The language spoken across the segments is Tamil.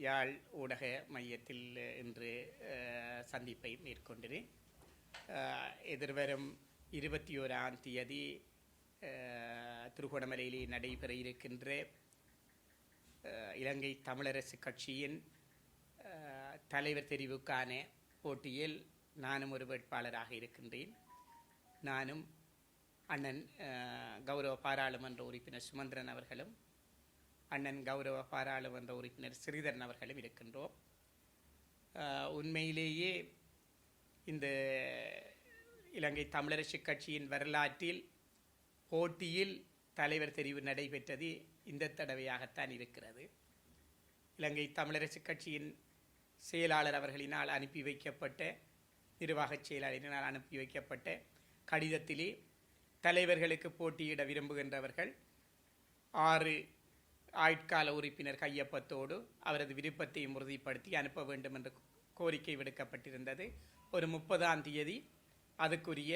யாழ் ஊடக மையத்தில் இன்று சந்திப்பை மேற்கொண்டது. எதிர்வரும் 21ஆம் தேதி திருகோணமலையிலே நடைபெற இருக்கின்ற இலங்கை தமிழரசு கட்சியின் தலைவர் தெரிவுக்கான போட்டியில் நானும் ஒரு வேட்பாளராக இருக்கின்றேன். நானும் அண்ணன் கௌரவ பாராளுமன்ற உறுப்பினர் சுமந்திரன் அவர்களும் அண்ணன் கௌரவ பாராளுமன்ற உறுப்பினர் ஸ்ரீதரன் அவர்களும் இருக்கின்றோம். உண்மையிலேயே இந்த இலங்கை தமிழரசு கட்சியின் வரலாற்றில் போட்டியில் தலைவர் தெரிவு நடைபெற்றது இந்த தடவையாகத்தான் இருக்கிறது. இலங்கை தமிழரசு கட்சியின் செயலாளர் அவர்களினால் அனுப்பி வைக்கப்பட்ட நிர்வாகச் செயலாளரினால் அனுப்பி வைக்கப்பட்ட கடிதத்திலே தலைவர்களுக்கு போட்டியிட விரும்புகின்றவர்கள் 6 ஆயுட்கால உறுப்பினர் கையொப்பத்தோடு அவரது விருப்பத்தை உறுதிப்படுத்தி அனுப்ப வேண்டும் என்று கோரிக்கை விடுக்கப்பட்டிருந்தது. ஒரு 30ஆம் தேதி அதுக்குரிய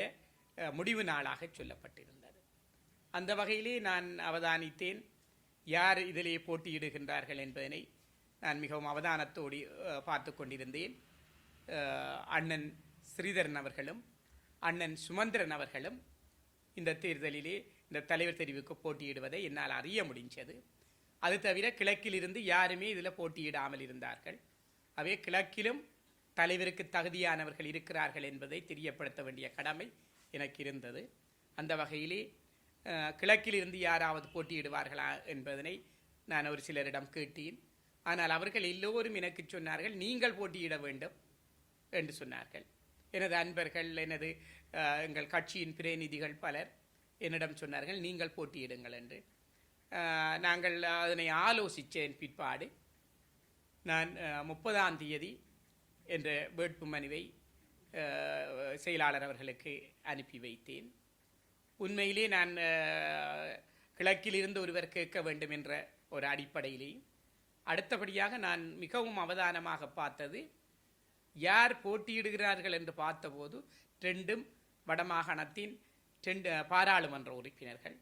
முடிவு நாளாக சொல்லப்பட்டிருந்தது. அந்த வகையிலே நான் அவதானித்தேன் யார் இதிலே போட்டியிடுகின்றார்கள் என்பதனை நான் மிகவும் அவதானத்தோடு பார்த்து கொண்டிருந்தேன். அண்ணன் ஸ்ரீதரன் அவர்களும் அண்ணன் சுமந்திரன் அவர்களும் இந்த தேர்தலிலே இந்த தலைவர் தெரிவுக்கு போட்டியிடுவதை என்னால் அறிய முடிஞ்சது. அது தவிர கிழக்கிலிருந்து யாருமே இதில் போட்டியிடாமல் இருந்தார்கள். அவை கிழக்கிலும் தலைவருக்கு தகுதியானவர்கள் இருக்கிறார்கள் என்பதை தெரியப்படுத்த வேண்டிய கடமை எனக்கு இருந்தது. அந்த வகையிலே கிழக்கிலிருந்து யாராவது போட்டியிடுவார்களா என்பதனை நான் ஒரு சிலரிடம் கேட்டேன். ஆனால் அவர்கள் எல்லோரும் எனக்கு சொன்னார்கள் நீங்கள் போட்டியிட வேண்டும் என்று சொன்னார்கள். எனது அன்பர்கள் எங்கள் கட்சியின் பிரதிநிதிகள் பலர் என்னிடம் சொன்னார்கள் நீங்கள் போட்டியிடுங்கள் என்று. நாங்கள் அதனை ஆலோசித்தேன். பிற்பாடு நான் 30ஆம் தேதி என்ற வேட்பு மனுவை செயலாளர் அவர்களுக்கு அனுப்பி வைத்தேன். உண்மையிலே நான் கிழக்கிலிருந்து ஒருவர் கேட்க வேண்டும் என்ற ஒரு அடிப்படையிலேயும் அடுத்தபடியாக நான் மிகவும் அவதானமாக பார்த்தது யார் போட்டியிடுகிறார்கள் என்று பார்த்தபோது 2 வடமாகாணத்தின் 2 பாராளுமன்ற உறுப்பினர்கள்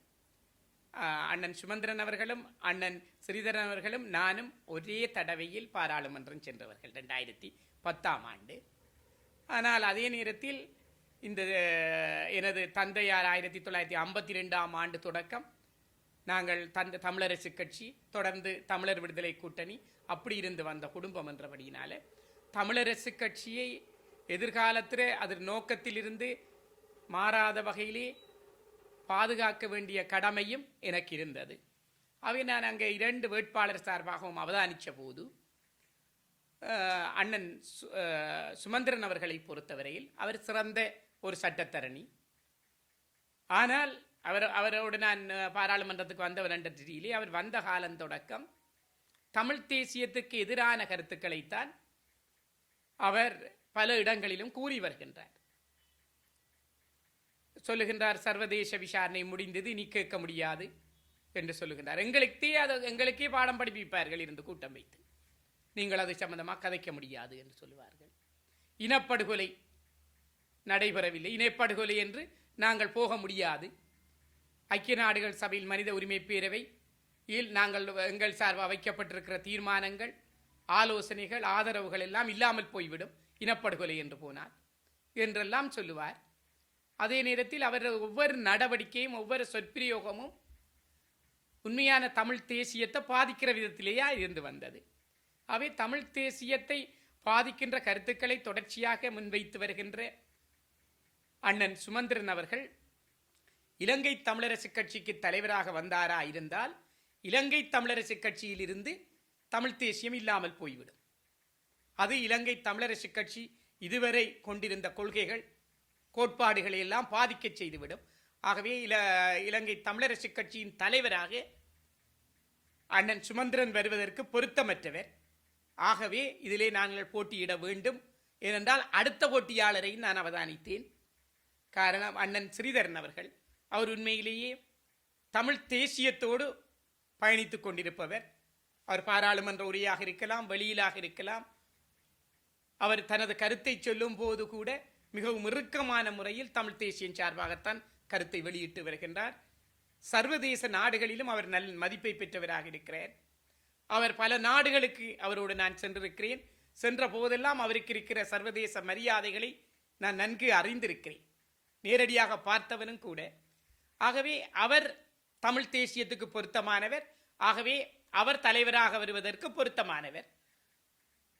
அண்ணன் சுமந்திரன் அவர்களும் அண்ணன் ஸ்ரீதரன் அவர்களும் நானும் ஒரே தடவையில் பாராளுமன்றம் சென்றவர்கள் 2010ஆம் ஆண்டு. ஆனால் அதே நேரத்தில் இந்த எனது தந்தையார் 1952ஆம் ஆண்டு தொடக்கம் நாங்கள் தமிழரசு கட்சி தொடர்ந்து தமிழர் விடுதலை கூட்டணி அப்படி இருந்து வந்த குடும்பம் என்றபடியினால தமிழரசு கட்சியை எதிர்காலத்தில் அதன் நோக்கத்திலிருந்து மாறாத வகையிலே பாதுகாக்க வேண்டிய கடமையும் எனக்கு இருந்தது. அவை நான் அங்கே 2 வேட்பாளர் சார்பாகவும் அவதானித்த போது அண்ணன் சுமந்திரன் அவர்களை பொறுத்தவரையில் அவர் சிறந்த ஒரு சட்டத்தரணி. ஆனால் அவரோடு நான் பாராளுமன்றத்துக்கு வந்தவர் என்ற ரீதியிலே அவர் வந்த காலம் தொடக்கம் தமிழ் தேசியத்துக்கு எதிரான கருத்துக்களைத்தான் அவர் பல இடங்களிலும் கூறி வருகின்றார். சொல்லுகின்றார் சர்வதேச விசாரணை முடிந்தது இனி கேட்க முடியாது என்று சொல்லுகின்றார். எங்களுக்கே பாடம் படிப்பிப்பார்கள் இருந்து கூட்டம் வைத்து நீங்கள் அது சம்பந்தமாக கதைக்க முடியாது என்று சொல்லுவார்கள். இனப்படுகொலை நடைபெறவில்லை, இனப்படுகொலை என்று நாங்கள் போக முடியாது. ஐக்கிய நாடுகள் சபையில் மனித உரிமை பேரவையில் நாங்கள் எங்கள் சார்பாக வைக்கப்பட்டிருக்கிற தீர்மானங்கள் ஆலோசனைகள் ஆதரவுகள் எல்லாம் இல்லாமல் போய்விடும் இனப்படுகொலை என்று போனால் என்றெல்லாம் சொல்லுவார். அதே நேரத்தில் அவர் ஒவ்வொரு நடவடிக்கையும் ஒவ்வொரு சொற்பிரயோகமும் உண்மையான தமிழ் தேசியத்தை பாதிக்கிற விதத்திலேயே இருந்து வந்தது. அவை தமிழ் தேசியத்தை பாதிக்கின்ற கருத்துக்களை தொடர்ச்சியாக முன்வைத்து வருகின்ற அண்ணன் சுமந்திரன் அவர்கள் இலங்கை தமிழரசு கட்சிக்கு தலைவராக வந்தாரா இருந்தால் இலங்கை தமிழரசு கட்சியில் இருந்து தமிழ் தேசியம் இல்லாமல் போய்விடும். அது இலங்கை தமிழரசு கட்சி இதுவரை கொண்டிருந்த கொள்கைகள் கோட்பாடுகளை எல்லாம் பாதிக்க செய்துவிடும். ஆகவே இலங்கை தமிழரசு கட்சியின் தலைவராக அண்ணன் சுமந்திரன் வருவதற்கு பொருத்தமற்றவர். ஆகவே இதிலே நாங்கள் போட்டியிட வேண்டும். ஏனென்றால் அடுத்த போட்டியாளரை நான் அவதானித்தேன். காரணம் அண்ணன் ஸ்ரீதரன் அவர்கள் அவர் உண்மையிலேயே தமிழ் தேசியத்தோடு பயணித்து கொண்டிருப்பவர். அவர் பாராளுமன்ற உரையாக இருக்கலாம், வெளியிலாக இருக்கலாம். அவர் தனது கருத்தை சொல்லும் போது கூட மிகவும் இறுக்கமான முறையில் தமிழ் தேசியம் சார்பாகத்தான் கருத்தை வெளியிட்டு வருகின்றார். சர்வதேச நாடுகளிலும் அவர் நல்ல மதிப்பை பெற்றவராக இருக்கிறார். அவர் பல நாடுகளுக்கு அவரோடு நான் சென்றிருக்கிறேன். சென்ற போதெல்லாம் அவருக்கு இருக்கிற சர்வதேச மரியாதைகளை நான் நன்கு அறிந்திருக்கிறேன், நேரடியாக பார்த்தவனும் கூட. ஆகவே அவர் தமிழ் தேசியத்துக்கு பொருத்தமானவர். ஆகவே அவர் தலைவராக வருவதற்கு பொருத்தமானவர்.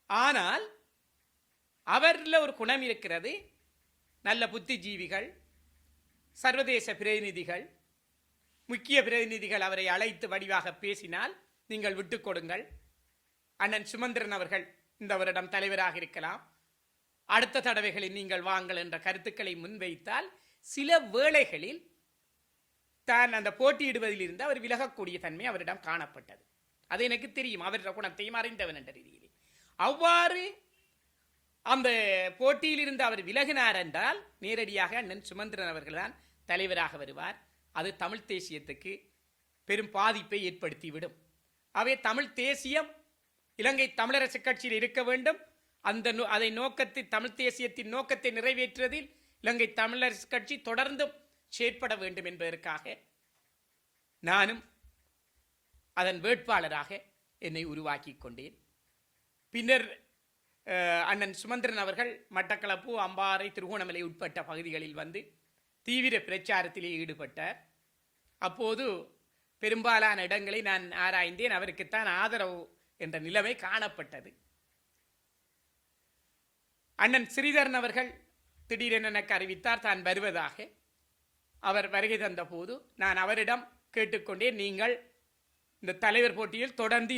ஆனால் அவரில் ஒரு குணம் இருக்கிறது. நல்ல புத்திஜீவிகள், சர்வதேச பிரதிநிதிகள், முக்கிய பிரதிநிதிகள் அவரை அழைத்து வடிவாக பேசினால் நீங்கள் விட்டுக் கொடுங்கள், அண்ணன் சுமந்திரன் அவர்கள் இந்த வருடம் தலைவராக இருக்கலாம், அடுத்த தடவைகளில் நீங்கள் வாங்கள் என்ற கருத்துக்களை முன்வைத்தால் சில வேளைகளில் தான் அந்த போட்டியிடுவதில் இருந்து அவர் விலகக்கூடிய தன்மை அவரிடம் காணப்பட்டது. அது எனக்கு தெரியும், அவருடைய குணத்தையும் அறிந்தவன் என்ற ரீதியில். அவ்வாறு அந்த போட்டியில் இருந்து அவர் விலகினார் என்றால் நேரடியாக அண்ணன் சுமந்திரன் அவர்கள்தான் தலைவராக வருவார். அது தமிழ் தேசியத்துக்கு பெரும் பாதிப்பை ஏற்படுத்திவிடும். அவை தமிழ் தேசியம் இலங்கை தமிழரசு கட்சியில் இருக்க வேண்டும். அதை நோக்கத்தை, தமிழ் தேசியத்தின் நோக்கத்தை நிறைவேற்றுவதில் இலங்கை தமிழரசு கட்சி தொடர்ந்தும் செயற்பட வேண்டும் என்பதற்காக நானும் அதன் வேட்பாளராக என்னை உருவாக்கி கொண்டேன். பின்னர் அண்ணன் சுமந்திரன் அவர்கள் மட்டக்களப்பு, அம்பாறை, திருகோணமலை உட்பட்ட பகுதிகளில் வந்து தீவிர பிரச்சாரத்திலே ஈடுபட்டார். அப்போது பெரும்பாலான இடங்களை நான் ஆராய்ந்தேன். அவருக்குத்தான் ஆதரவு என்ற நிலைமை காணப்பட்டது. அண்ணன் ஸ்ரீதரன் அவர்கள் திடீரென எனக்கு அறிவித்தார் தான் வருவதாக. அவர் வருகை தந்த போது நான் அவரிடம் கேட்டுக்கொண்டேன், நீங்கள் இந்த தலைவர் போட்டியில் தொடர்ந்து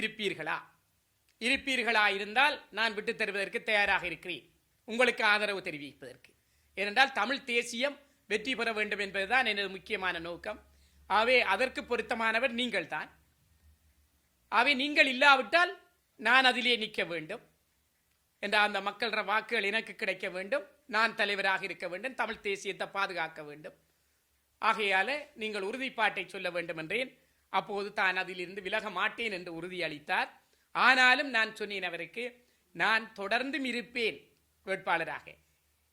இருப்பீர்களா இருந்தால் நான் விட்டு தருவதற்கு தயாராக இருக்கிறேன், உங்களுக்கு ஆதரவு தெரிவிப்பதற்கு. ஏனென்றால் தமிழ் தேசியம் வெற்றி பெற வேண்டும் என்பதுதான் எனது முக்கியமான நோக்கம். ஆகவே அதற்கு பொருத்தமானவர் நீங்கள் தான். ஆகவே நீங்கள் இல்லாவிட்டால் நான் அதிலே நிற்க வேண்டும் என்ற அந்த மக்கள வாக்குகள் எனக்கு கிடைக்க வேண்டும், நான் தலைவராக இருக்க வேண்டும், தமிழ் தேசியத்தை பாதுகாக்க வேண்டும். ஆகையால நீங்கள் உறுதிப்பாட்டை சொல்ல வேண்டும் என்றேன். அப்போது தான் அதிலிருந்து விலக மாட்டேன் என்று உறுதியளித்தார். ஆனாலும் நான் சொன்னேன் அவருக்கு, நான் தொடர்ந்தும் இருப்பேன் வேட்பாளராக.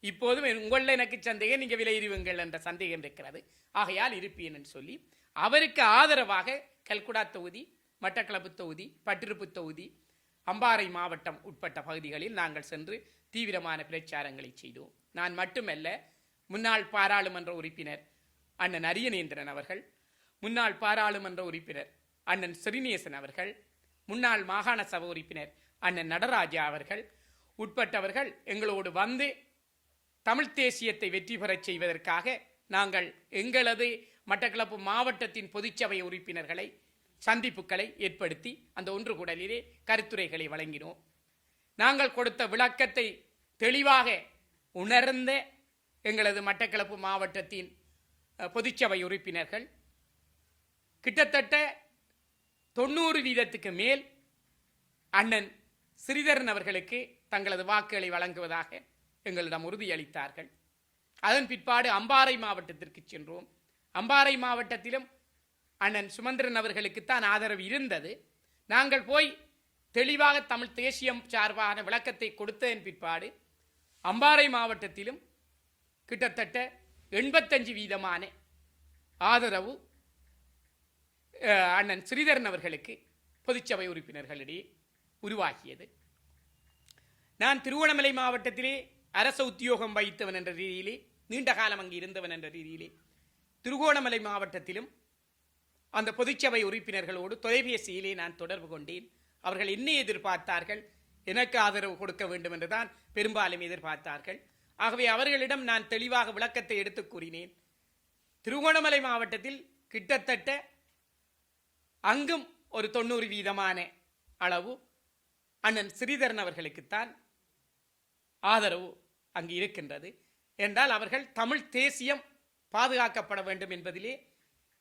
இப்போதும் உங்களில் எனக்கு சந்தேகம், நீங்கள் விலையிறுவீங்கள் என்ற சந்தேகம் இருக்கிறது, ஆகையால் இருப்பேன் என்று சொல்லி அவருக்கு ஆதரவாக கல்குடா தொகுதி, மட்டக்களப்பு தொகுதி, பட்டிருப்பு தொகுதி, அம்பாறை மாவட்டம் உட்பட்ட பகுதிகளில் நாங்கள் சென்று தீவிரமான பிரச்சாரங்களை செய்தோம். நான் மட்டுமல்ல, முன்னாள் பாராளுமன்ற உறுப்பினர் அண்ணன் அரியநேந்திரன் அவர்கள், முன்னாள் பாராளுமன்ற உறுப்பினர் அண்ணன் ஸ்ரீநேசன் அவர்கள், முன்னாள் மாகாண சபை உறுப்பினர் அண்ணன் நடராஜா அவர்கள் உட்பட்டவர்கள் எங்களோடு வந்து தமிழ் தேசியத்தை வெற்றி பெறச் செய்வதற்காக நாங்கள் எங்களது மட்டக்களப்பு மாவட்டத்தின் பொதுச்சபை உறுப்பினர்களை சந்திப்புகளை ஏற்படுத்தி அந்த ஒன்று கூடலிலே கருத்துரைகளை வழங்கினோம். நாங்கள் கொடுத்த விளக்கத்தை தெளிவாக உணர்ந்த எங்களது மட்டக்களப்பு மாவட்டத்தின் பொதுச்சபை உறுப்பினர்கள் கிட்டத்தட்ட 90% மேல் அண்ணன் ஸ்ரீதரன் அவர்களுக்கு தங்களது வாக்குகளை வழங்குவதாக எங்களிடம் உறுதியளித்தார்கள். அதன் பிற்பாடு அம்பாறை மாவட்டத்திற்கு சென்றோம். அம்பாறை மாவட்டத்திலும் அண்ணன் சுமந்திரன் அவர்களுக்குத்தான் ஆதரவு இருந்தது. நாங்கள் போய் தெளிவாக தமிழ் தேசியம் சார்பான விளக்கத்தை கொடுத்ததன் பிற்பாடு அம்பாறை மாவட்டத்திலும் கிட்டத்தட்ட 85% ஆதரவு அண்ணன் ஸ்ரீதரன் அவர்களுக்கு பொதுச்சபை உறுப்பினர்களிடையே உருவாக்கியது. நான் திருகோணமலை மாவட்டத்திலே அரச உத்தியோகம் வைத்தவன் என்ற ரீதியிலே, நீண்ட காலம் அங்கு இருந்தவன் என்ற ரீதியிலே, திருகோணமலை மாவட்டத்திலும் அந்த பொதுச்சபை உறுப்பினர்களோடு தொலைபேசியிலே நான் தொடர்பு கொண்டேன். அவர்கள் என்ன எதிர்பார்த்தார்கள், எனக்கு ஆதரவு கொடுக்க வேண்டும் என்றுதான் பெரும்பாலும் எதிர்பார்த்தார்கள். ஆகவே அவர்களிடம் நான் தெளிவாக விளக்கத்தை எடுத்து கூறினேன். திருகோணமலை மாவட்டத்தில் கிட்டத்தட்ட அங்கும் ஒரு 90% அளவு அண்ணன் ஸ்ரீதரன் அவர்களுக்குத்தான் ஆதரவு அங்கு இருக்கின்றது. என்றால் அவர்கள் தமிழ் தேசியம் பாதுகாக்கப்பட வேண்டும் என்பதிலே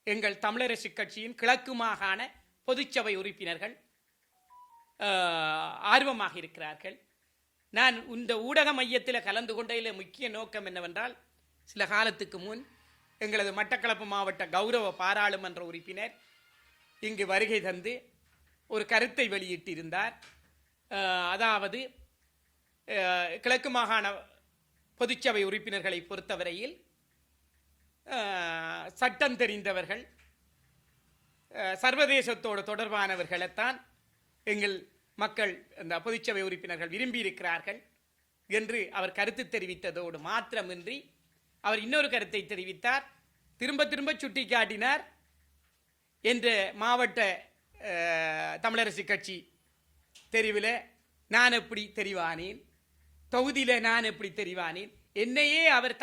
எங்கள் தமிழரசு கட்சியின் கிழக்கு மாகாண பொதுச்சபை உறுப்பினர்கள் ஆர்வமாக இருக்கிறார்கள். நான் இந்த ஊடக மையத்தில் கலந்து கொண்டதில் முக்கிய நோக்கம் என்னவென்றால், சில காலத்துக்கு முன் எங்களது மட்டக்களப்பு மாவட்ட கௌரவ பாராளுமன்ற உறுப்பினர் இங்கு வருகை தந்து ஒரு கருத்தை வெளியிட்டிருந்தார். அதாவது கிழக்கு மாகாண பொதுச்சபை உறுப்பினர்களை பொறுத்தவரையில் சட்டம் தெரிந்தவர்கள், சர்வதேசத்தோடு தொடர்பானவர்களைத்தான் எங்கள் மக்கள் அந்த பொதுச்சபை உறுப்பினர்கள் விரும்பி இருக்கிறார்கள் என்று அவர் கருத்து தெரிவித்ததோடு மாத்திரமின்றி அவர் இன்னொரு கருத்தை தெரிவித்தார். திரும்ப திரும்ப சுட்டி காட்டினார். என்ற மாவட்ட தமிழரசு கட்சி தெரிவில் நான் எப்படி தெரிவானேன், தொகுதியில் நான் எப்படி தெரிவானேன், என்னையே அவர்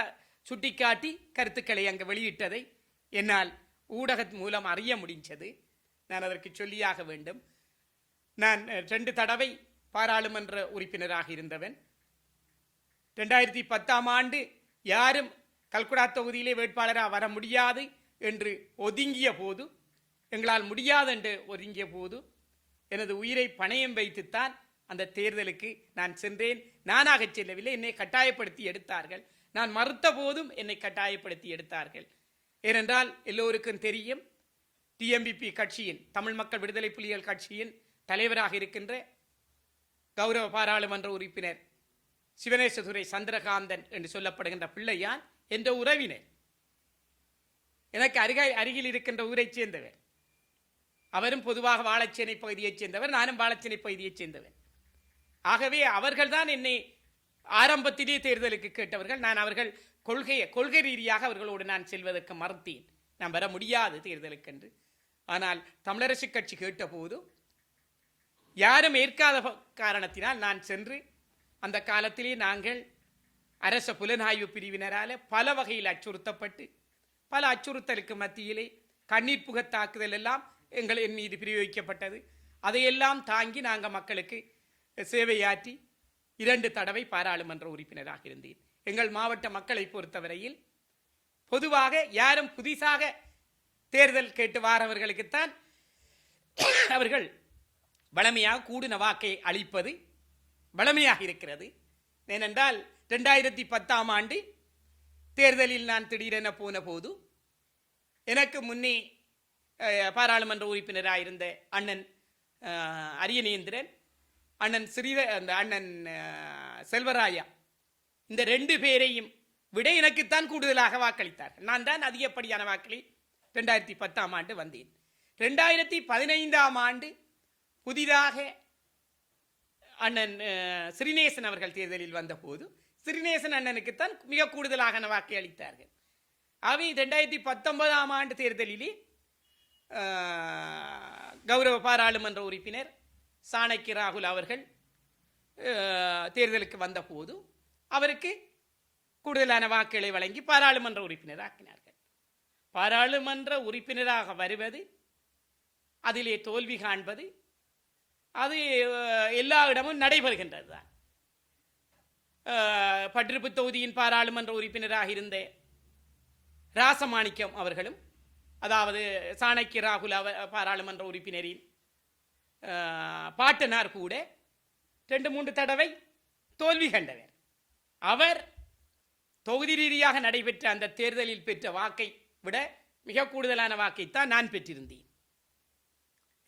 சுட்டிக்காட்டி கருத்துக்களை அங்கு வெளியிட்டதை என்னால் ஊடகத்தின் மூலம் அறிய முடிஞ்சது. நான் அதற்கு சொல்லியாக வேண்டும். நான் 2 தடவை பாராளுமன்ற உறுப்பினராக இருந்தவன். 2010ஆம் ஆண்டு யாரும் கல்குடா தொகுதியிலே வேட்பாளராக வர முடியாது என்று ஒதுங்கிய போது, எங்களால் முடியாது என்று ஒதுங்கிய போது எனது உயிரை பணயம் வைத்துத்தான் அந்த தேர்தலுக்கு நான் சென்றேன். நானாக செல்லவில்லை, என்னை கட்டாயப்படுத்தி எடுத்தார்கள். நான் மறுத்த போதும் என்னை கட்டாயப்படுத்தி எடுத்தார்கள். ஏனென்றால் எல்லோருக்கும் தெரியும், டிஎம்பிபி கட்சியின், தமிழ் மக்கள் விடுதலை புலிகள் கட்சியின் தலைவராக இருக்கின்ற கௌரவ பாராளுமன்ற உறுப்பினர் சிவனேசதுரை சந்திரகாந்தன் என்று சொல்லப்படுகின்ற பிள்ளையான் என்ற உறவினர், எனக்கு அருகில் இருக்கின்ற ஊரை சேர்ந்தவர். அவரும் பொதுவாக வாழைச்சேனை பகுதியைச் சேர்ந்தவர், நானும் வாழைச்சேனை பகுதியைச் சேர்ந்தவர். ஆகவே அவர்கள்தான் என்னை ஆரம்பத்திலே தேர்தலுக்கு கேட்டவர்கள். நான் அவர்கள் கொள்கை ரீதியாக அவர்களோடு நான் செல்வதற்கு மறுத்தேன். நான் வர முடியாது தேர்தலுக்கு என்று. ஆனால் தமிழரசு கட்சி கேட்டபோது யாரும் ஏற்காத காரணத்தினால் நான் சென்று, அந்த காலத்திலே நாங்கள் அரச புலனாய்வு பிரிவினரால் பல வகையில் அச்சுறுத்தப்பட்டு, பல அச்சுறுத்தலுக்கு மத்தியிலே கண்ணீர் புக தாக்குதல் எல்லாம் என் மீது பிரயோகிக்கப்பட்டது. அதையெல்லாம் தாங்கி நாங்கள் மக்களுக்கு சேவையாற்றி 2 தடவை பாராளுமன்ற உறுப்பினராக இருந்தேன். எங்கள் மாவட்ட மக்களை பொறுத்தவரையில் பொதுவாக யாரும் புதிதாக தேர்தல் கேட்டு வாரவர்களுக்குத்தான் அவர்கள் வளமையாக கூடின வாக்கை அளிப்பது வளமையாக இருக்கிறது. ஏனென்றால் 2010ஆம் ஆண்டு தேர்தலில் நான் திடீரென போன போது எனக்கு முன்னே பாராளுமன்ற உறுப்பினராக இருந்த அண்ணன் அரியநேந்திரன், அண்ணன் அண்ணன் செல்வராயா, இந்த 2 பேரையும் விட எனக்குத்தான் கூடுதலாக வாக்களித்தார்கள். நான் தான் அதிகப்படியான வாக்களி 2010ஆம் ஆண்டு வந்தேன். 2015ஆம் ஆண்டு புதிதாக அண்ணன் ஸ்ரீநேசன் அவர்கள் தேர்தலில் வந்தபோது ஸ்ரீநேசன் அண்ணனுக்குத்தான் மிக கூடுதலாக வாக்கை அளித்தார்கள். அவை 2019ஆம் ஆண்டு தேர்தலிலே கௌரவ பாராளுமன்ற உறுப்பினர் சாணக்கிய ராகுல் அவர்கள் தேர்தலுக்கு வந்தபோது அவருக்கு கூடுதலான வாக்குகளை வழங்கி பாராளுமன்ற உறுப்பினர் ஆக்கினார்கள். பாராளுமன்ற உறுப்பினராக வருவது, அதிலே தோல்வி காண்பது, அது எல்லா இடமும் நடைபெறுகின்றது தான். பட்டிருப்பு தொகுதியின் பாராளுமன்ற உறுப்பினராக இருந்த ராசமாணிக்கம் அவர்களும், அதாவது சாணக்கிய ராகுல் பாராளுமன்ற உறுப்பினரின் பாட்டனார் கூட 2-3 தடவை தோல்வி கண்டவர். அவர் தொகுதி ரீதியாக நடைபெற்ற அந்த தேர்தலில் பெற்ற வாக்கை விட மிக கூடுதலான வாக்கைத்தான் நான் பெற்றிருந்தேன்.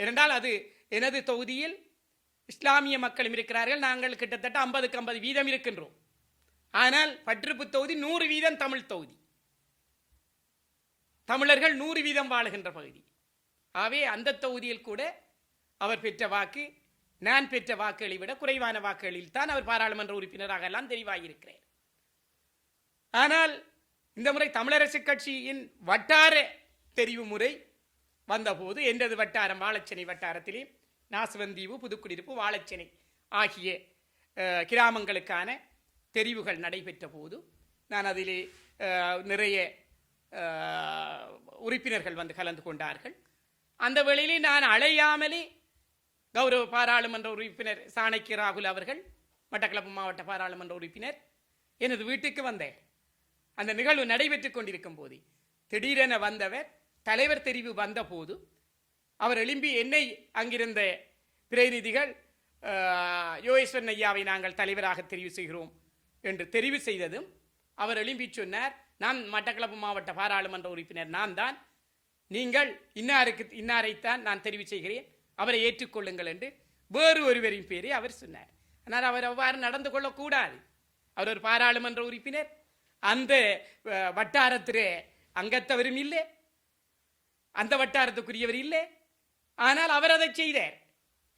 ஏனென்றால் அது எனது தொகுதியில் இஸ்லாமிய மக்களும் இருக்கிறார்கள். நாங்கள் கிட்டத்தட்ட 50க்கு 50 வீதம் இருக்கின்றோம். ஆனால் பட்டிருப்பு தொகுதி 100 வீதம் தமிழ் தொகுதி, தமிழர்கள் 100 வீதம் வாழுகின்ற பகுதி. ஆகவே அந்த தொகுதியில் கூட அவர் பெற்ற வாக்கு நான் பெற்ற வாக்குகளை விட குறைவான வாக்குகளில் தான் அவர் பாராளுமன்ற உறுப்பினராக எல்லாம் தெரிவாகியிருக்கிறார். ஆனால் இந்த முறை தமிழரசு கட்சியின் வட்டார தெரிவு முறை வந்தபோது எனது வட்டாரம் வாழைச்சேனை வட்டாரத்திலே நாசுவந்தீவு, புதுக்குடியிருப்பு, வாழைச்சேனை ஆகிய கிராமங்களுக்கான தெரிவுகள் நடைபெற்ற போது நான் அதிலே நிறைய உறுப்பினர்கள் வந்து கலந்து கொண்டார்கள். அந்த வேளையிலே நான் அழையாமலே கௌரவ பாராளுமன்ற உறுப்பினர் சாணக்கிய ராகுல் அவர்கள், மட்டக்களப்பு மாவட்ட பாராளுமன்ற உறுப்பினர், எனது வீட்டுக்கு வந்தார். அந்த நிகழ்வு நடைபெற்றுக் கொண்டிருக்கும் போது திடீரென வந்தவர் தலைவர் தெரிவு வந்த போது அவர் எழும்பி என்னை அங்கிருந்த பிரதிநிதிகள் யோகேஸ்வரன் ஐயாவை நாங்கள் தலைவராக தெரிவு செய்கிறோம் என்று தெரிவு செய்ததும் அவர் எழும்பி சொன்னார், நான் மட்டக்களப்பு மாவட்ட பாராளுமன்ற உறுப்பினர், நான் தான், நீங்கள் இன்னாரைத்தான் நான் தெரிவு செய்கிறேன், அவரை ஏற்றுக்கொள்ளுங்கள் என்று வேறு ஒருவரின் பேரை அவர் சொன்னார். ஆனால் அவர் அவ்வாறு நடந்து கொள்ளக்கூடாது. அவர் ஒரு பாராளுமன்ற உறுப்பினர், அந்த வட்டாரத்தில் அங்கத்தவரும் இல்லை, அந்த வட்டாரத்துக்குரியவர் இல்லை. ஆனால் அவர் அதை செய்தார்.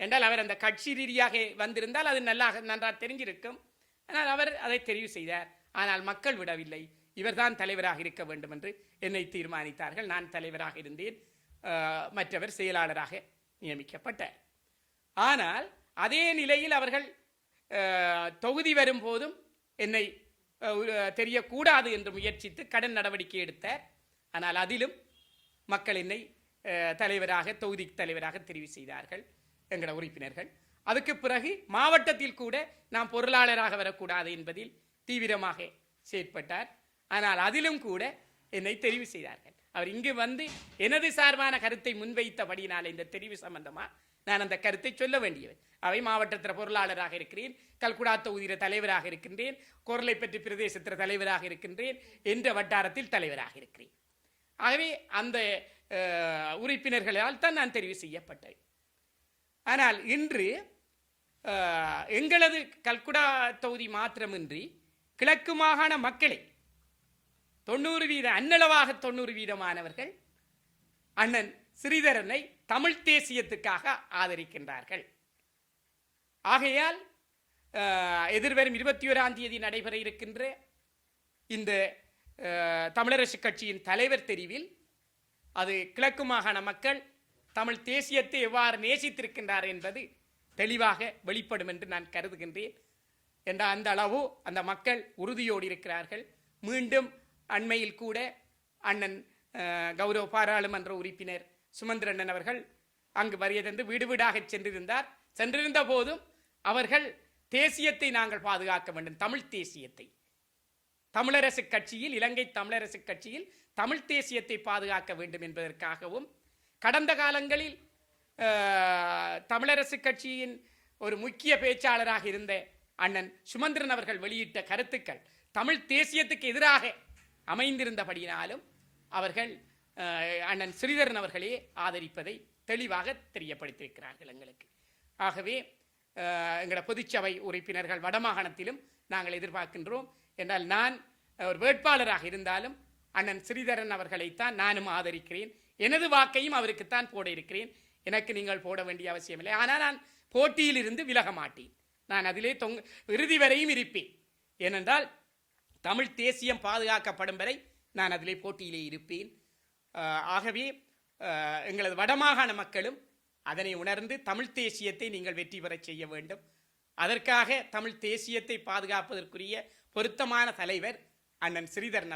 என்றால் அவர் அந்த கட்சி ரீதியாக வந்திருந்தால் அது நன்றாக தெரிஞ்சிருக்கும். ஆனால் அவர் அதை தெரிவு செய்தார். ஆனால் மக்கள் விடவில்லை. இவர்தான் தலைவராக இருக்க வேண்டும் என்று என்னை தீர்மானித்தார்கள். நான் தலைவராக இருந்தேன், மற்றவர் செயலாளராக நியமிக்கப்பட்டார். ஆனால் அதே நிலையில் அவர்கள் தொகுதி வரும்போதும் என்னை தெரியக்கூடாது என்று முயற்சித்து கடன் நடவடிக்கை எடுத்தார். ஆனால் அதிலும் மக்கள் என்னை தலைவராக, தொகுதி தலைவராக தெரிவு செய்தார்கள் எங்களோட உறுப்பினர்கள். அதுக்கு பிறகு மாவட்டத்தில் கூட நாம் பொருளாளராக வரக்கூடாது என்பதில் தீவிரமாக செயற்பட்டார். ஆனால் அதிலும் கூட என்னை தெரிவு செய்தார்கள். அவர் இங்கு வந்து எனது சார்பான கருத்தை முன்வைத்தபடியினால் இந்த தெரிவு சம்பந்தமா நான் அந்த கருத்தை சொல்ல வேண்டியவர். அவை மாவட்டத்தில் பொருளாளராக இருக்கிறேன், கல்குடா தொகுதியில தலைவராக இருக்கின்றேன், கொரலைப்பற்று பிரதேசத்தில் தலைவராக இருக்கின்றேன், என்ற வட்டாரத்தில் தலைவராக இருக்கிறேன். ஆகவே அந்த உறுப்பினர்களால் தான் நான் தெரிவு செய்யப்பட்டேன். ஆனால் இன்று எங்களது கல்குடா தொகுதி மாத்திரமின்றி கிழக்கு மாகாண மக்களை 90% அன்னளவாக 90% அண்ணன் ஸ்ரீதரனை தமிழ் தேசியத்துக்காக ஆதரிக்கின்றார்கள். ஆகையால் எதிர்வரும் 21ஆம் தேதி நடைபெற இருக்கின்ற இந்த தமிழரசு கட்சியின் தலைவர் தெரிவில் அது கிழக்கு மாகாண மக்கள் தமிழ் தேசியத்தை எவ்வாறு நேசித்திருக்கின்றார் என்பது தெளிவாக வெளிப்படும் என்று நான் கருதுகின்றேன். என்ற அந்த அளவு அந்த மக்கள் உறுதியோடு இருக்கிறார்கள். மீண்டும் அண்மையில் கூட அண்ணன் கௌரவ பாராளுமன்ற உறுப்பினர் சுமந்திரன் அவர்கள் அங்கு வருகை வீடு வீடாக சென்றிருந்த போதும் அவர்கள் தேசியத்தை நாங்கள் பாதுகாக்க வேண்டும், தமிழ் தேசியத்தை, தமிழரசு கட்சியில், இலங்கை தமிழரசு கட்சியில் தமிழ் தேசியத்தை பாதுகாக்க வேண்டும் என்பதற்காகவும், கடந்த காலங்களில் தமிழரசு கட்சியின் ஒரு முக்கிய பேச்சாளராக இருந்த அண்ணன் சுமந்திரன் அவர்கள் வெளியிட்ட கருத்துக்கள் தமிழ் தேசியத்துக்கு எதிராக அமைந்திருந்தபடியினாலும் அவர்கள் அண்ணன் ஸ்ரீதரன் அவர்களே ஆதரிப்பதை தெளிவாக தெரியப்படுத்தியிருக்கிறார்கள் எங்களுக்கு. ஆகவே எங்களோட பொதுச்சபை உறுப்பினர்கள் வடமாகாணத்திலும் நாங்கள் எதிர்பார்க்கின்றோம். என்றால் நான் ஒரு வேட்பாளராக இருந்தாலும் அண்ணன் ஸ்ரீதரன் அவர்களைத்தான் நானும் ஆதரிக்கிறேன். எனது வாக்கையும் அவருக்குத்தான் போட இருக்கிறேன். எனக்கு நீங்கள் போட வேண்டிய அவசியம் இல்லை. ஆனால் நான் போட்டியில் இருந்து விலக மாட்டேன். நான் அதிலே இறுதி வரையும் இருப்பேன். ஏனென்றால் தமிழ் தேசியம் பாதுகாக்கப்படும் வரை நான் அதிலே போட்டியிலே இருப்பேன். ஆகவே எங்களது வடமாகாண மக்களும் அதனை உணர்ந்து தமிழ் தேசியத்தை நீங்கள் வெற்றி பெற செய்ய வேண்டும். அதற்காக தமிழ் தேசியத்தை பாதுகாப்பதற்குரிய பொருத்தமான தலைவர் அண்ணன் ஸ்ரீதரன்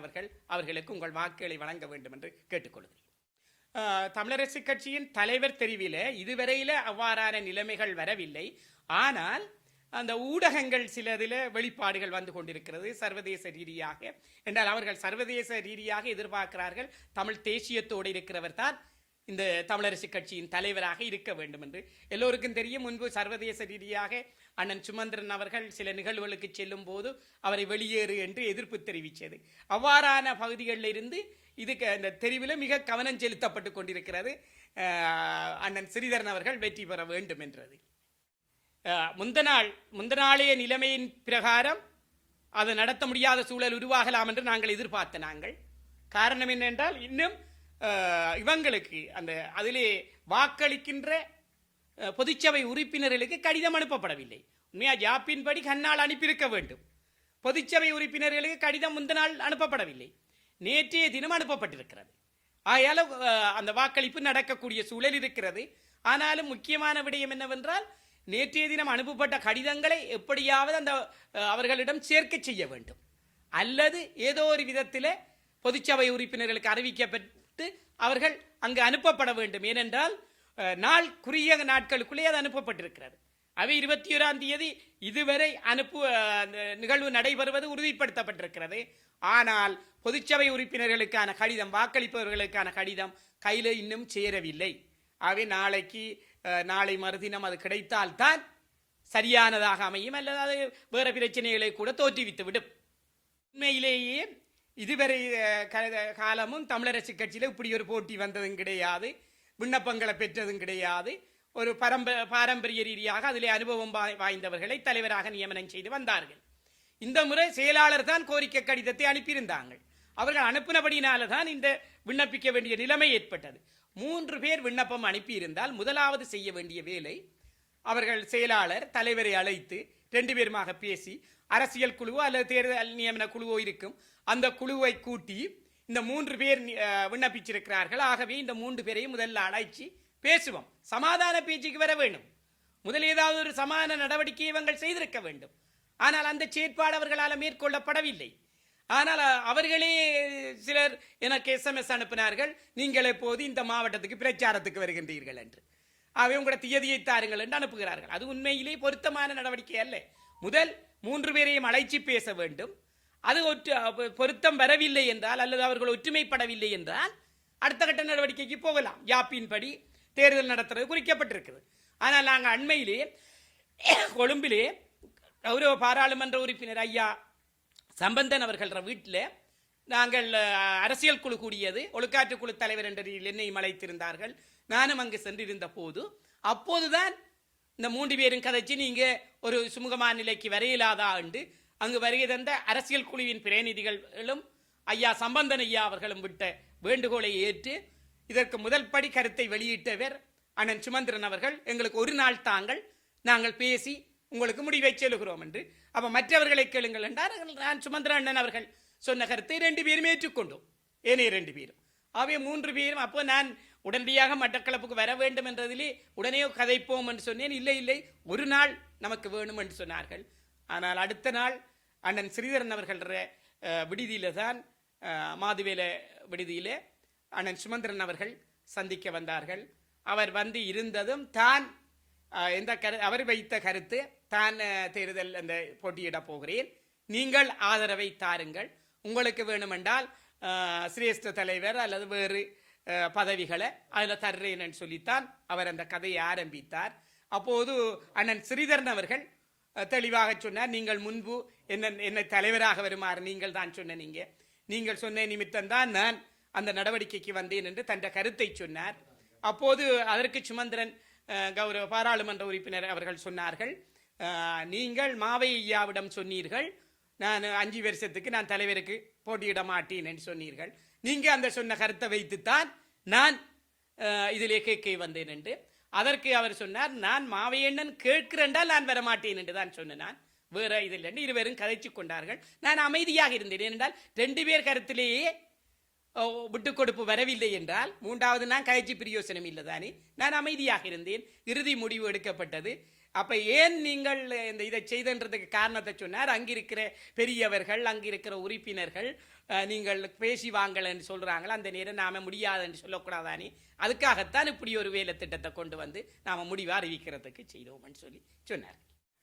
அவர்களுக்கு உங்கள் வாக்குகளை வழங்க வேண்டும் என்று கேட்டுக்கொள்கிறேன். தமிழரசு கட்சியின் தலைவர் தெரிவில இதுவரையில அவ்வாறான நிலைமைகள் வரவில்லை. ஆனால் அந்த ஊடகங்கள் சிலதில் வெளிப்பாடுகள் வந்து கொண்டிருக்கிறது சர்வதேச ரீதியாக. என்றால் அவர்கள் சர்வதேச ரீதியாக எதிர்பார்க்கிறார்கள் தமிழ் தேசியத்தோடு இருக்கிறவர் தான் இந்த தமிழரசு கட்சியின் தலைவராக இருக்க வேண்டும் என்று. எல்லோருக்கும் தெரியும், முன்பு சர்வதேச ரீதியாக அண்ணன் சுமந்திரன் அவர்கள் சில நிகழ்வுகளுக்கு செல்லும் போது அவரை வெளியேறு என்று எதிர்ப்பு தெரிவித்தது. அவ்வாறான பகுதிகளில் இருந்து இதுக்கு அந்த தெரிவில் மிக கவனம் செலுத்தப்பட்டு கொண்டிருக்கிறது. அண்ணன் ஸ்ரீதரன் அவர்கள் வெற்றி பெற வேண்டும் என்றது. முந்தநாளைய நிலைமையின் பிரகாரம் அது நடத்த முடியாத சூழல் உருவாகலாம் என்று நாங்கள் எதிர்பார்த்த காரணம் என்னென்றால் இன்னும் இவங்களுக்கு அந்த அதிலே வாக்களிக்கின்ற பொதுச்சபை உறுப்பினர்களுக்கு கடிதம் அனுப்பப்படவில்லை. உண்மையா ஜாப்பின்படி கண்ணால் அனுப்பியிருக்க வேண்டும். பொதுச்சபை உறுப்பினர்களுக்கு கடிதம் முந்த நாள் அனுப்பப்படவில்லை, நேற்றைய தினம் அனுப்பப்பட்டிருக்கிறது. ஆகையால் அந்த வாக்களிப்பு நடக்கக்கூடிய சூழல் இருக்கிறது. ஆனாலும் முக்கியமான விடயம் என்னவென்றால் நேற்றைய தினம் அனுப்பப்பட்ட கடிதங்களை எப்படியாவது அந்த அவர்களிடம் சேர்க்க செய்ய வேண்டும், அல்லது ஏதோ ஒரு விதத்தில் பொதுச்சபை உறுப்பினர்களுக்கு அறிவிக்கப்பட்டு அவர்கள் அங்கு அனுப்பப்பட வேண்டும். ஏனென்றால் நாள் குறுகிய நாட்களுக்குள்ளே அது அனுப்பப்பட்டிருக்கிறது. அவை 21ஆம் தேதி இதுவரை நிகழ்வு நடைபெறுவது உறுதிப்படுத்தப்பட்டிருக்கிறது. ஆனால் பொதுச்சபை உறுப்பினர்களுக்கான கடிதம், வாக்களிப்பவர்களுக்கான கடிதம் கையில் இன்னும் சேரவில்லை. ஆகவே நாளை மறுதினம் அது கிடைத்தால்தான் சரியானதாக அமையும், அல்லது அது வேறு பிரச்சனைகளை கூட தோற்றுவித்து விடும். உண்மையிலேயே இதுவரை காலமும் தமிழரசு கட்சியில் இப்படி ஒரு போட்டி வந்ததும் கிடையாது, விண்ணப்பங்களை பெற்றதும் கிடையாது. ஒரு பாரம்பரிய ரீதியாக அதிலே அனுபவம் வாய்ந்தவர்களை தலைவராக நியமனம் செய்து வந்தார்கள். இந்த முறை செயலாளர் தான் கோரிக்கை கடிதத்தை அனுப்பியிருந்தாங்க. அவர்கள் அனுப்பினபடினால தான் இந்த விண்ணப்பிக்க வேண்டிய நிலைமை ஏற்பட்டது. 3 பேர் விண்ணப்பம் அனுப்பியிருந்தால் முதலாவது செய்ய வேண்டிய வேலை அவர்கள் செயலாளர் தலைவரை அழைத்து 2 பேருமாக பேசி அரசியல் குழுவோ அல்லது தேர்தல் நியமன குழுவோ இருக்கும் அந்த குழுவை கூட்டி இந்த 3 பேர் விண்ணப்பிச்சிருக்கிறார்கள். ஆகவே இந்த 3 பேரையும் முதல்ல அழைச்சி பேசுவோம். சமாதான பேச்சுக்கு வர வேண்டும். முதல் ஏதாவது ஒரு சமாதான நடவடிக்கையை இவங்கள் செய்திருக்க வேண்டும். ஆனால் அந்த செயற்பாடு அவர்களால் மேற்கொள்ளப்படவில்லை. ஆனால் அவர்களே சிலர் எனக்கு SMS அனுப்பினார்கள், நீங்கள் எப்போது இந்த மாவட்டத்துக்கு பிரச்சாரத்துக்கு வருகின்றீர்கள் என்று. அவை உங்களோட தியதியை தாருங்கள் என்று அனுப்புகிறார்கள். அது உண்மையிலே பொருத்தமான நடவடிக்கை அல்ல. முதல் 3 பேரையும் அழைச்சி பேச வேண்டும். அது பொருத்தம் வரவில்லை என்றால் அல்லது அவர்கள் ஒற்றுமைப்படவில்லை என்றால் அடுத்த கட்ட நடவடிக்கைக்கு போகலாம். யாப்பின் படி தேர்தல் நடத்துறது குறிக்கப்பட்டிருக்குது. ஆனால் நாங்கள் அண்மையிலே கொழும்பிலே கௌரவ பாராளுமன்ற உறுப்பினர் ஐயா சம்பந்தன் அவர்கள் வீட்டில் நாங்கள் அரசியல் குழு கூடியது. ஒழுக்காற்று குழு தலைவர் என்ற என்னையும் அழைத்திருந்தார்கள். நானும் அங்கு சென்றிருந்த போது அப்போதுதான் இந்த 3 பேரும் கதைச்சு நீங்க ஒரு சுமூகமான நிலைக்கு வரையிலாதா என்று அங்கு வருகை தந்த அரசியல் குழுவின் பிரதிநிதிகளும் ஐயா சம்பந்தன் ஐயா அவர்களும் விட்ட வேண்டுகோளை ஏற்று இதற்கு முதல் படி கருத்தை வெளியிட்டவர் அண்ணன் சுமந்திரன் அவர்கள். எங்களுக்கு ஒரு நாள் தாங்கள், நாங்கள் பேசி உங்களுக்கு முடிவை சொல்லுகிறோம் என்று. அப்ப மற்றவர்களை கேளுங்கள் என்றார். நான் சுமந்திரன் அண்ணன் அவர்கள் சொன்ன கருத்தை 2 பேரும் ஏற்றுக்கொண்டோம். ஏனைய 2 பேரும் அவை 3 பேரும். அப்போ நான் உடனடியாக மட்டக்களப்புக்கு வர வேண்டும் என்றதிலே உடனே கதைப்போம் என்று சொன்னேன். இல்லை இல்லை, ஒரு நாள் நமக்கு வேணும் என்று சொன்னார்கள். ஆனால் அடுத்த நாள் அண்ணன் ஸ்ரீதரன் அவர்கள் விடுதியில தான், மாதுவேல விடுதியில அண்ணன் சுமந்திரன் அவர்கள் சந்திக்க வந்தார்கள். அவர் வந்து இருந்ததும் தான் அவர் வைத்த கருத்து, தான் தேர்தல் அந்த போட்டியிட போகிறேன், நீங்கள் ஆதரவை தாருங்கள், உங்களுக்கு வேணுமென்றால் சிரேஷ்ட தலைவர் அல்லது வேறு பதவிகளை அதில் தர்றேன்னு சொல்லித்தான் அவர் அந்த கதையை ஆரம்பித்தார். அப்போது அண்ணன் ஸ்ரீதரன் அவர்கள் தெளிவாக சொன்னார், நீங்கள் முன்பு என்னை தலைவராக வருமாறு நீங்கள் தான் சொன்ன, நீங்கள் சொன்ன நிமித்தம் தான் நான் அந்த நடவடிக்கைக்கு வந்தேன் என்று தன் கருத்தை சொன்னார். அப்போது அதற்கு சுமந்திரன் கௌரவ பாராளுமன்ற உறுப்பினர் அவர்கள் சொன்னார்கள், நீங்கள் மாவை ஐயாவிடம் சொன்னீர்கள் நான் 5 வருஷத்துக்கு நான் தலைவருக்கு போட்டியிட மாட்டேன் என்று சொன்னீர்கள். நீங்க அந்த சொன்ன கருத்தை வைத்துத்தான் நான் இதிலே கேட்க வந்தேன் என்று. அதற்கு அவர் சொன்னார், நான் மாவையண்ணன் கேட்கிறேன்டால் நான் வரமாட்டேன் என்று தான் சொன்னேன். நான் வேற இதில் 2 பேரும் கதைச்சு கொண்டார்கள். நான் அமைதியாக இருந்தேன். என்றால் 2 பேர் கருத்திலேயே விட்டுக் கொடுப்பு வரவில்லை என்றால் 3வது நான் கதைச்சு பிரயோசனம் இல்லை தானே. நான் அமைதியாக இருந்தேன். இறுதி முடிவு எடுக்கப்பட்டது. அப்ப ஏன் நீங்கள் இந்த இதை செய்தன்றதுக்கு காரணத்தை சொன்னார். அங்கிருக்கிற பெரியவர்கள், அங்கிருக்கிற உறுப்பினர்கள் நீங்கள் பேசி வாங்கல் என்று சொல்றாங்க. அந்த நேரம் நாம முடியாது என்று சொல்லக்கூடாதானே. அதுக்காகத்தான் இப்படி ஒரு வேலை திட்டத்தை கொண்டு வந்து நாம முடிவு அறிவிக்கிறதுக்கு செய்தோம் சொல்லி சொன்னார்.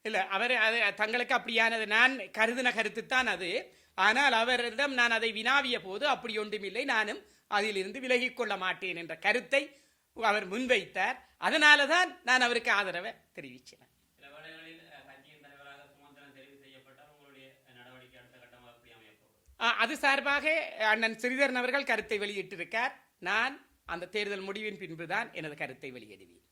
இல்ல, அவர் தங்களுக்கு அப்படியானது நான் கருதின கருத்து தான் அது. ஆனால் அவரிடம் நான் அதை வினாவிய போது அப்படி ஒன்றுமில்லை, நானும் அதிலிருந்து விலகிக் கொள்ள மாட்டேன் என்ற கருத்தை அவர் முன்வைத்தார். அதனாலதான் நான் அவருக்கு ஆதரவை தெரிவித்தேன். அது சார்பாக அண்ணன் ஸ்ரீதரன் அவர்கள் கருத்தை வெளியிட்டிருக்கார். நான் அந்த தேர்தல் முடிவின் பின்புதான் எனது கருத்தை வெளியிடுவேன்.